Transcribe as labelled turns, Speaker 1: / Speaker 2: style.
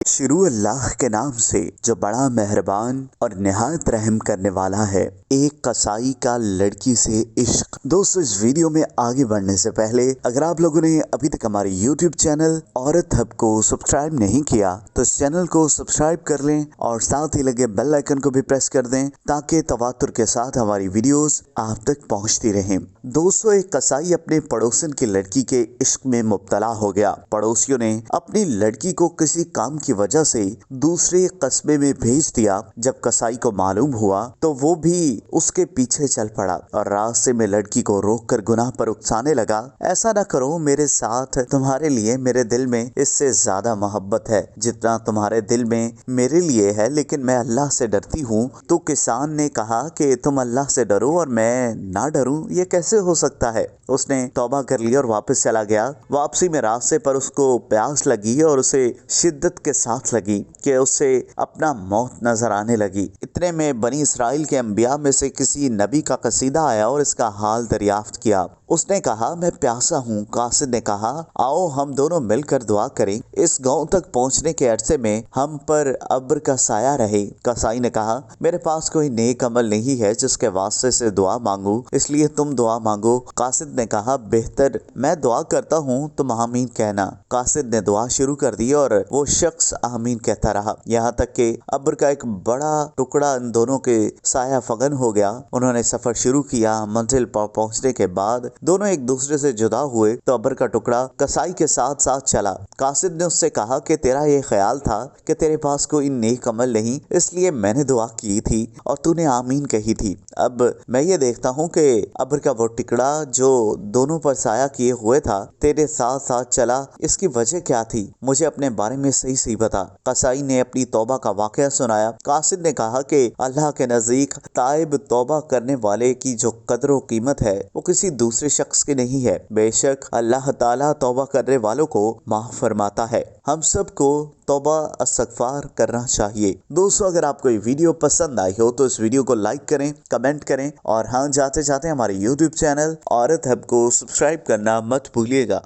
Speaker 1: शुरू अल्लाह के नाम से जो बड़ा मेहरबान और निहायत रहम करने वाला है। एक कसाई का लड़की से इश्क। दोस्तों, इस वीडियो में आगे बढ़ने से पहले अगर आप लोगों ने अभी तक हमारे YouTube चैनल औरत हब को सब्सक्राइब नहीं किया तो इस चैनल को सब्सक्राइब कर लें और साथ ही लगे बेल आइकन को भी प्रेस कर दें ताकि तवातुर के साथ हमारी वीडियोस आप तक पहुंचती रहें। दोस्तों, एक कसाई अपने पड़ोसन की लड़की के इश्क में मुब्तला हो गया। पड़ोसियों ने अपनी लड़की को किसी काम की वजह से दूसरे कस्बे में भेज दिया। जब कसाई को मालूम हुआ तो वो भी उसके पीछे चल पड़ा और रास्ते में लड़की को रोककर गुनाह पर उकसाने लगा। ऐसा ना करो, मेरे साथ तुम्हारे लिए मेरे दिल में इससे ज्यादा मोहब्बत है जितना तुम्हारे दिल में मेरे लिए है, लेकिन मैं अल्लाह से डरती हूँ। तो किसान ने कहा कि तुम अल्लाह से डरो और मैं ना डरूं, ये कैसे हो सकता है। उसने तौबा कर लिया और वापस चला गया। वापसी में रास्ते पर उसको प्यास लगी और उसे शिद्दत के साथ लगी कि उससे अपना मौत नजर आने लगी। इतने में बनी इसराइल के अंबिया में से किसी नबी का कसीदा आया और इसका हाल दरियाफ्त किया। उसने कहा, मैं प्यासा हूँ। कासिद ने कहा, आओ हम दोनों मिलकर दुआ करें, इस गांव तक पहुँचने के अरसे में हम पर अब्र का साया रहे। कसाई ने कहा, मेरे पास कोई नेक अमल नहीं है जिसके वास्ते से दुआ मांगू, इसलिए तुम दुआ मांगो। कासिद ने कहा, बेहतर मैं दुआ करता हूँ, तुम आमीन कहना। कासिद ने दुआ शुरू कर दी और वो शख्स आमीन कहता रहा, यहाँ तक कि अब्र का एक बड़ा टुकड़ा इन दोनों के साया फगन हो गया। उन्होंने सफर शुरू किया। मंजिल पर पहुंचने के बाद दोनों एक दूसरे से जुदा हुए तो अब्र का टुकड़ा कसाई के साथ साथ चला। कासिद ने उससे कहा कि तेरा ये ख्याल था कि तेरे पास कोई नेक अमल नहीं, इसलिए मैंने दुआ की थी और तूने आमीन कही थी। अब मैं ये देखता हूँ कि अब्र का वो टुकड़ा जो दोनों पर साया किए हुए था तेरे साथ साथ चला, इसकी वजह क्या थी? मुझे अपने बारे में सही सही बता। कसाई ने अपनी तौबा का वाकया सुनाया। कासिद ने कहा कि अल्लाह के नजदीक ताइब तौबा करने वाले की जो कदर व कीमत है वो किसी दूसरे शख्स की नहीं है। बेशक अल्लाह ताला तौबा करने वालों को माफ फरमाता है। हम सबको तौबा इस्तगफार करना चाहिए। दोस्तों, अगर आपको ये वीडियो पसंद आई हो तो इस वीडियो को लाइक करें, कमेंट करें और हाँ, जाते जाते हमारे YouTube चैनल औरत हब को सब्सक्राइब करना मत भूलिएगा।